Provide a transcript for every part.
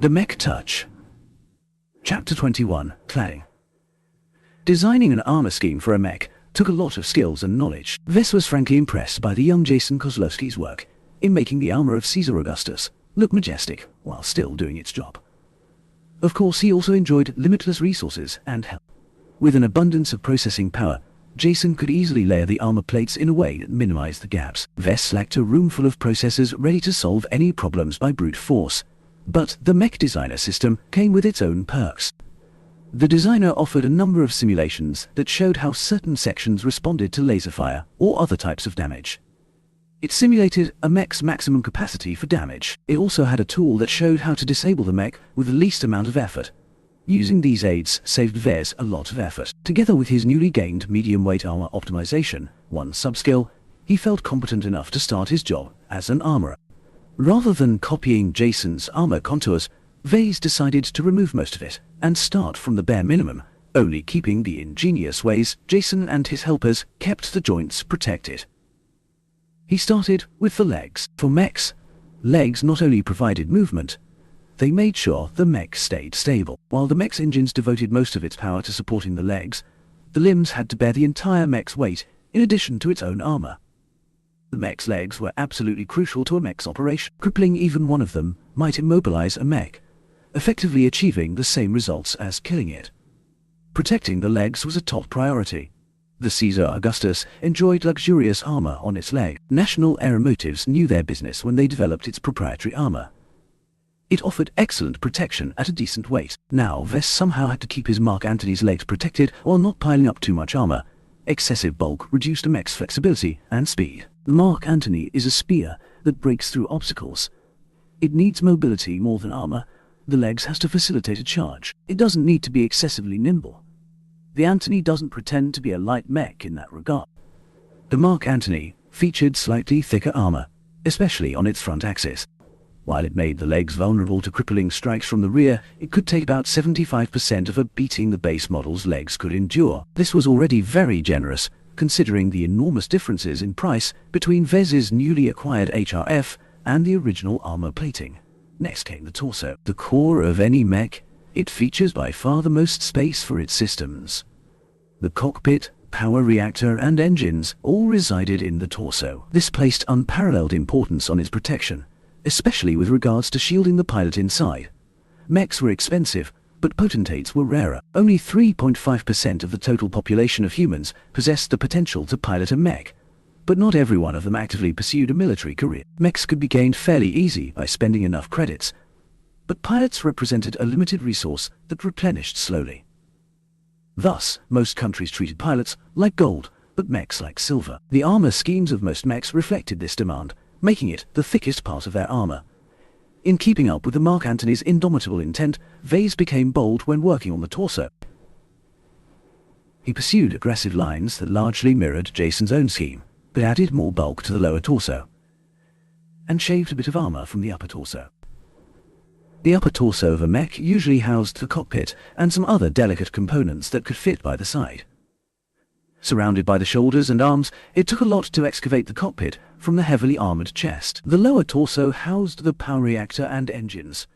The Mech Touch. Chapter 21, Cladding. Designing an armor scheme for a mech took a lot of skills and knowledge. Vess was frankly impressed by the young Jason Kozlowski's work in making the armor of Caesar Augustus look majestic while still doing its job. Of course, he also enjoyed limitless resources and help. With an abundance of processing power, Jason could easily layer the armor plates in a way that minimized the gaps. Vess lacked a room full of processors ready to solve any problems by brute force, but the Mech Designer system came with its own perks. The designer offered a number of simulations that showed how certain sections responded to laser fire or other types of damage. It simulated a mech's maximum capacity for damage. It also had a tool that showed how to disable the mech with the least amount of effort. Using these aids saved Vess a lot of effort. Together with his newly gained medium-weight armor optimization, one subskill, he felt competent enough to start his job as an armorer. Rather than copying Jason's armor contours, Vess decided to remove most of it and start from the bare minimum, only keeping the ingenious ways Jason and his helpers kept the joints protected. He started with the legs. For mechs, legs not only provided movement, they made sure the mech stayed stable. While the mech's engines devoted most of its power to supporting the legs, the limbs had to bear the entire mech's weight in addition to its own armor. The mech's legs were absolutely crucial to a mech's operation. Crippling even one of them might immobilize a mech, effectively achieving the same results as killing it. Protecting the legs was a top priority. The Caesar Augustus enjoyed luxurious armor on its leg. National Aeromotives knew their business when they developed its proprietary armor. It offered excellent protection at a decent weight. Now Vess somehow had to keep his Mark Antony's legs protected while not piling up too much armor. Excessive bulk reduced a mech's flexibility and speed. The Mark Antony is a spear that breaks through obstacles. It needs mobility more than armor. The legs has to facilitate a charge. It doesn't need to be excessively nimble. The Antony doesn't pretend to be a light mech in that regard. The Mark Antony featured slightly thicker armor, especially on its front axis. While it made the legs vulnerable to crippling strikes from the rear, it could take about 75% of a beating the base model's legs could endure. This was already very generous, considering the enormous differences in price between Vess's newly acquired HRF and the original armor plating. Next came the torso. The core of any mech, it features by far the most space for its systems. The cockpit, power reactor and engines all resided in the torso. This placed unparalleled importance on its protection, especially with regards to shielding the pilot inside. Mechs were expensive, but potentates were rarer. Only 3.5% of the total population of humans possessed the potential to pilot a mech, but not every one of them actively pursued a military career. Mechs could be gained fairly easy by spending enough credits, but pilots represented a limited resource that replenished slowly. Thus, most countries treated pilots like gold, but mechs like silver. The armor schemes of most mechs reflected this demand, making it the thickest part of their armor. In keeping up with the Mark Antony's indomitable intent, Vess became bold when working on the torso. He pursued aggressive lines that largely mirrored Jason's own scheme, but added more bulk to the lower torso, and shaved a bit of armor from the upper torso. The upper torso of a mech usually housed the cockpit and some other delicate components that could fit by the side. Surrounded by the shoulders and arms, it took a lot to excavate the cockpit from the heavily armored chest. The lower torso housed the power reactor and engines.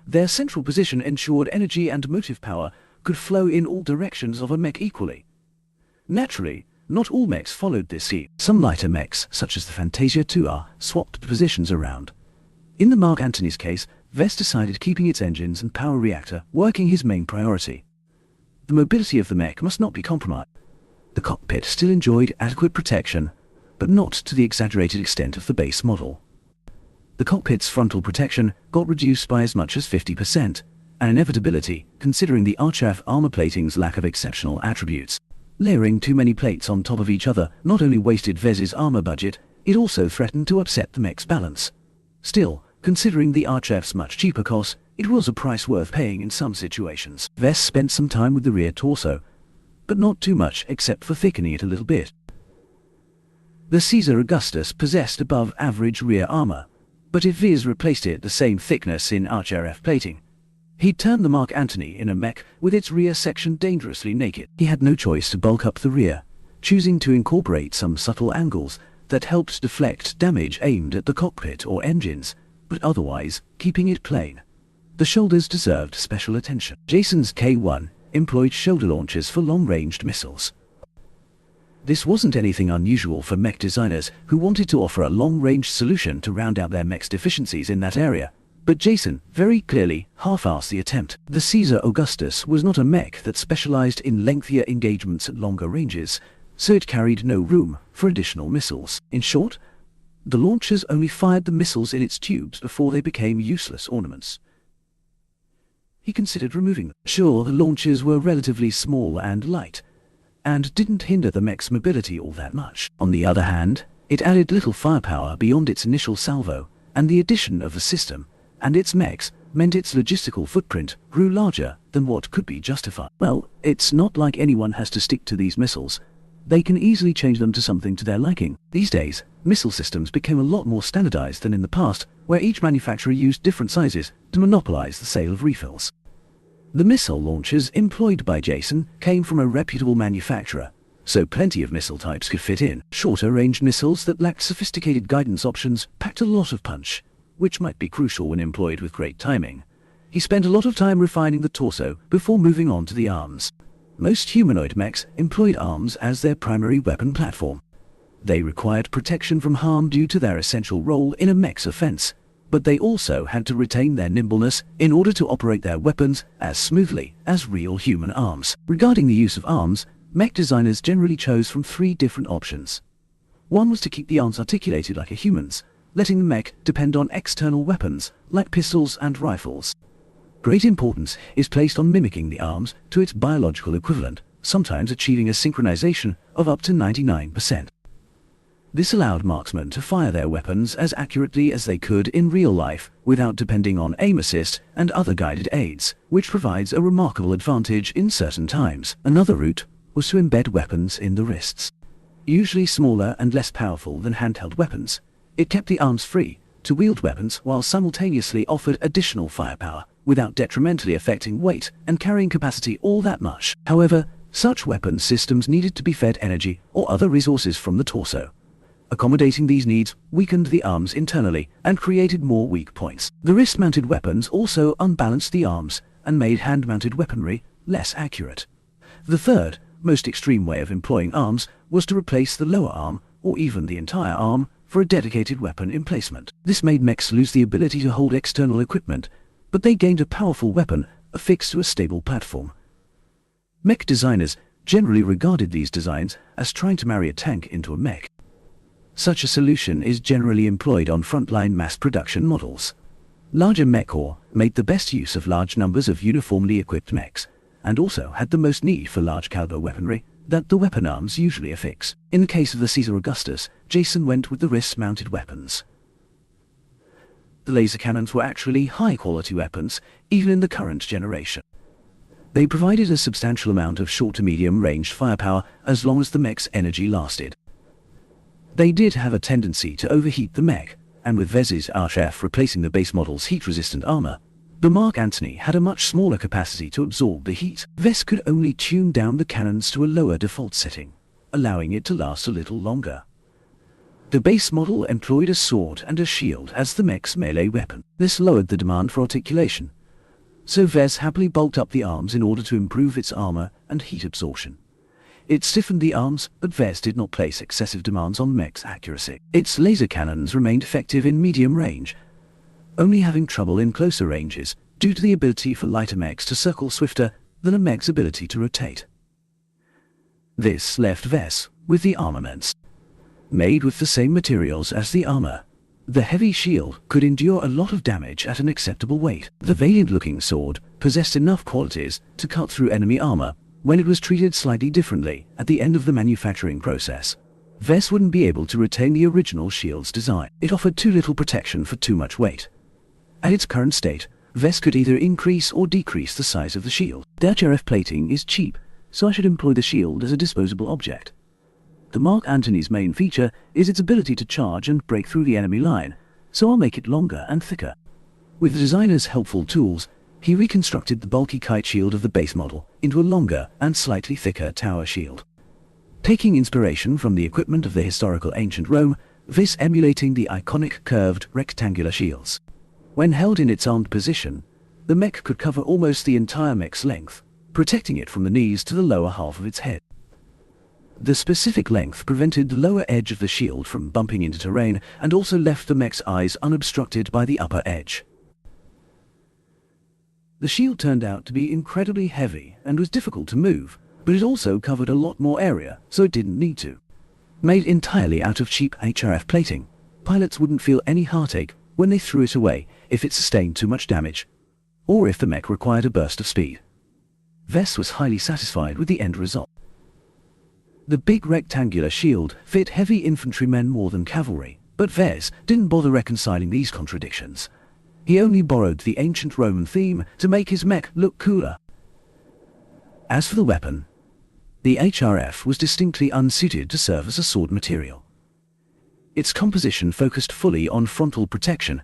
Their central position ensured energy and motive power could flow in all directions of a mech equally. Naturally, not all mechs followed this scheme. Some lighter mechs, such as the Fantasia 2R, swapped positions around. In the Mark Antony's case, Vess decided keeping its engines and power reactor working his main priority. The mobility of the mech must not be compromised. The cockpit still enjoyed adequate protection, but not to the exaggerated extent of the base model. The cockpit's frontal protection got reduced by as much as 50%, an inevitability considering the HRF armor plating's lack of exceptional attributes. Layering too many plates on top of each other not only wasted Vess's armor budget, it also threatened to upset the mech's balance. Still, considering the HRF's much cheaper cost, it was a price worth paying in some situations. Vess spent some time with the rear torso, but not too much except for thickening it a little bit. The Caesar Augustus possessed above average rear armor, but if Vess replaced it the same thickness in HRF plating, he'd turn the Mark Antony in a mech with its rear section dangerously naked. He had no choice to bulk up the rear, choosing to incorporate some subtle angles that helped deflect damage aimed at the cockpit or engines, but otherwise keeping it plain. The shoulders deserved special attention. Jason's K-1 employed shoulder launchers for long-ranged missiles. This wasn't anything unusual for mech designers who wanted to offer a long-range solution to round out their mech's deficiencies in that area, but Jason very clearly half-assed the attempt. The Caesar Augustus was not a mech that specialized in lengthier engagements at longer ranges, so it carried no room for additional missiles. In short, the launchers only fired the missiles in its tubes before they became useless ornaments. He considered removing them. Sure, the launchers were relatively small and light, and didn't hinder the mech's mobility all that much. On the other hand, it added little firepower beyond its initial salvo, and the addition of the system and its mechs meant its logistical footprint grew larger than what could be justified. Well, it's not like anyone has to stick to these missiles. They can easily change them to something to their liking. These days, missile systems became a lot more standardized than in the past, where each manufacturer used different sizes to monopolize the sale of refills. The missile launchers employed by Jason came from a reputable manufacturer, so plenty of missile types could fit in. Shorter-range missiles that lacked sophisticated guidance options packed a lot of punch, which might be crucial when employed with great timing. He spent a lot of time refining the torso before moving on to the arms. Most humanoid mechs employed arms as their primary weapon platform. They required protection from harm due to their essential role in a mech's offense, but they also had to retain their nimbleness in order to operate their weapons as smoothly as real human arms. Regarding the use of arms, mech designers generally chose from three different options. One was to keep the arms articulated like a human's, letting the mech depend on external weapons like pistols and rifles. Great importance is placed on mimicking the arms to its biological equivalent, sometimes achieving a synchronization of up to 99%. This allowed marksmen to fire their weapons as accurately as they could in real life without depending on aim assist and other guided aids, which provides a remarkable advantage in certain times. Another route was to embed weapons in the wrists. Usually smaller and less powerful than handheld weapons, it kept the arms free to wield weapons while simultaneously offered additional firepower without detrimentally affecting weight and carrying capacity all that much. However, such weapon systems needed to be fed energy or other resources from the torso. Accommodating these needs weakened the arms internally and created more weak points. The wrist-mounted weapons also unbalanced the arms and made hand-mounted weaponry less accurate. The third, most extreme way of employing arms was to replace the lower arm, or even the entire arm, for a dedicated weapon emplacement. This made mechs lose the ability to hold external equipment, but they gained a powerful weapon affixed to a stable platform. Mech designers generally regarded these designs as trying to marry a tank into a mech. Such a solution is generally employed on frontline mass production models. Larger mech ore made the best use of large numbers of uniformly equipped mechs, and also had the most need for large caliber weaponry that the weapon arms usually affix. In the case of the Caesar Augustus, Jason went with the wrist-mounted weapons. The laser cannons were actually high-quality weapons, even in the current generation. They provided a substantial amount of short to medium-range firepower as long as the mech's energy lasted. They did have a tendency to overheat the mech, and with Vez's RF replacing the base model's heat-resistant armor, the Mark Antony had a much smaller capacity to absorb the heat. Vez could only tune down the cannons to a lower default setting, allowing it to last a little longer. The base model employed a sword and a shield as the mech's melee weapon. This lowered the demand for articulation, so Vez happily bulked up the arms in order to improve its armor and heat absorption. It stiffened the arms, but Vez did not place excessive demands on mech's accuracy. Its laser cannons remained effective in medium range, only having trouble in closer ranges due to the ability for lighter mechs to circle swifter than a mech's ability to rotate. This left Vez with the armaments. Made with the same materials as the armor, the heavy shield could endure a lot of damage at an acceptable weight. The valiant-looking sword possessed enough qualities to cut through enemy armor when it was treated slightly differently at the end of the manufacturing process. Vez wouldn't be able to retain the original shield's design. It offered too little protection for too much weight. At its current state, Vez could either increase or decrease the size of the shield. Dutch RF plating is cheap, so I should employ the shield as a disposable object. The Mark Antony's main feature is its ability to charge and break through the enemy line, so I'll make it longer and thicker. With the designer's helpful tools, he reconstructed the bulky kite shield of the base model into a longer and slightly thicker tower shield. Taking inspiration from the equipment of the historical ancient Rome, this emulating the iconic curved rectangular shields. When held in its armed position, The mech could cover almost the entire mech's length, protecting it from the knees to the lower half of its head. The specific length prevented the lower edge of the shield from bumping into terrain and also left the mech's eyes unobstructed by the upper edge. The shield turned out to be incredibly heavy and was difficult to move, but it also covered a lot more area, so it didn't need to. Made entirely out of cheap HRF plating, pilots wouldn't feel any heartache when they threw it away if it sustained too much damage, or if the mech required a burst of speed. Vess was highly satisfied with the end result. The big rectangular shield fit heavy infantrymen more than cavalry, but Vess didn't bother reconciling these contradictions. He only borrowed the ancient Roman theme to make his mech look cooler. As for the weapon, the HRF was distinctly unsuited to serve as a sword material. Its composition focused fully on frontal protection,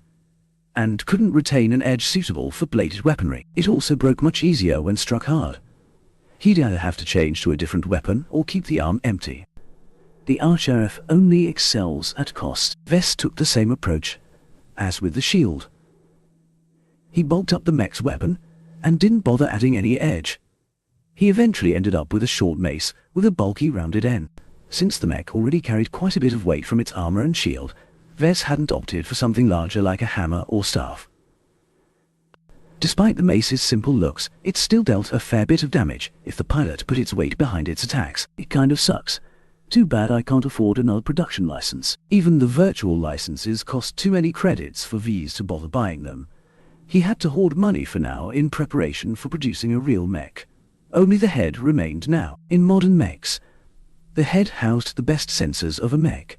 and couldn't retain an edge suitable for bladed weaponry. It also broke much easier when struck hard. He'd either have to change to a different weapon or keep the arm empty. The HRF only excels at cost. Vess took the same approach as with the shield. He bulked up the mech's weapon and didn't bother adding any edge. He eventually ended up with a short mace with a bulky rounded end. Since the mech already carried quite a bit of weight from its armor and shield, Vess hadn't opted for something larger like a hammer or staff. Despite the mace's simple looks, it still dealt a fair bit of damage if the pilot put its weight behind its attacks. It kind of sucks. Too bad I can't afford another production license. Even the virtual licenses cost too many credits for V's to bother buying them. He had to hoard money for now in preparation for producing a real mech. Only the head remained now. In modern mechs, the head housed the best sensors of a mech.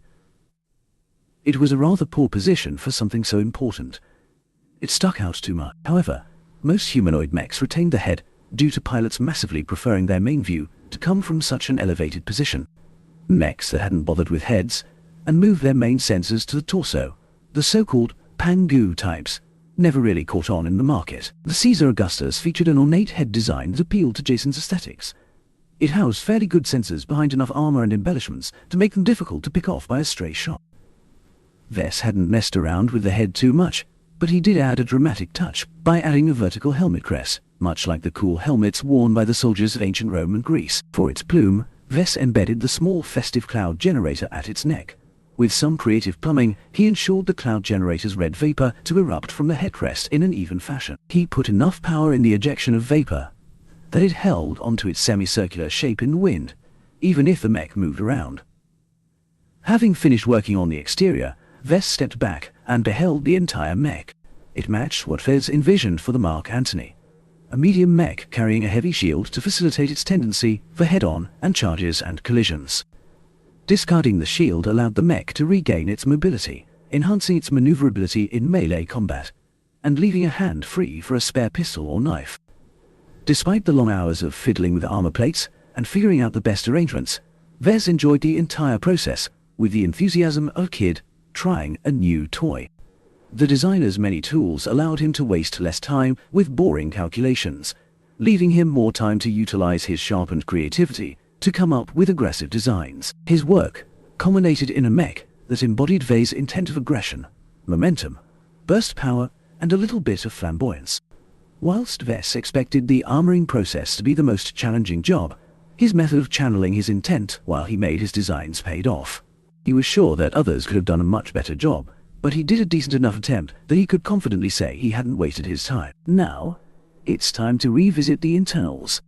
It was a rather poor position for something so important. It stuck out too much. However, most humanoid mechs retained the head due to pilots massively preferring their main view to come from such an elevated position. Mechs that hadn't bothered with heads and moved their main sensors to the torso, the so-called Pangu types, never really caught on in the market. The Caesar Augustus featured an ornate head design that appealed to Jason's aesthetics. It housed fairly good sensors behind enough armor and embellishments to make them difficult to pick off by a stray shot. Vess hadn't messed around with the head too much, but he did add a dramatic touch by adding a vertical helmet crest, much like the cool helmets worn by the soldiers of ancient Rome and Greece. For its plume, Vess embedded the small festive cloud generator at its neck. With some creative plumbing, he ensured the cloud generator's red vapor to erupt from the head crest in an even fashion. He put enough power in the ejection of vapor that it held onto its semicircular shape in the wind, even if the mech moved around. Having finished working on the exterior, Vess stepped back and beheld the entire mech. It matched what Vess envisioned for the Mark Antony, a medium mech carrying a heavy shield to facilitate its tendency for head-on and charges and collisions. Discarding the shield allowed the mech to regain its mobility, enhancing its maneuverability in melee combat, and leaving a hand free for a spare pistol or knife. Despite the long hours of fiddling with armor plates and figuring out the best arrangements, Vess enjoyed the entire process with the enthusiasm of a kid trying a new toy. The designer's many tools allowed him to waste less time with boring calculations, leaving him more time to utilize his sharpened creativity to come up with aggressive designs. His work culminated in a mech that embodied Vess's intent of aggression, momentum, burst power, and a little bit of flamboyance. Whilst Vess expected the armoring process to be the most challenging job, his method of channeling his intent while he made his designs paid off. He was sure that others could have done a much better job, but he did a decent enough attempt that he could confidently say he hadn't wasted his time. Now, it's time to revisit the internals.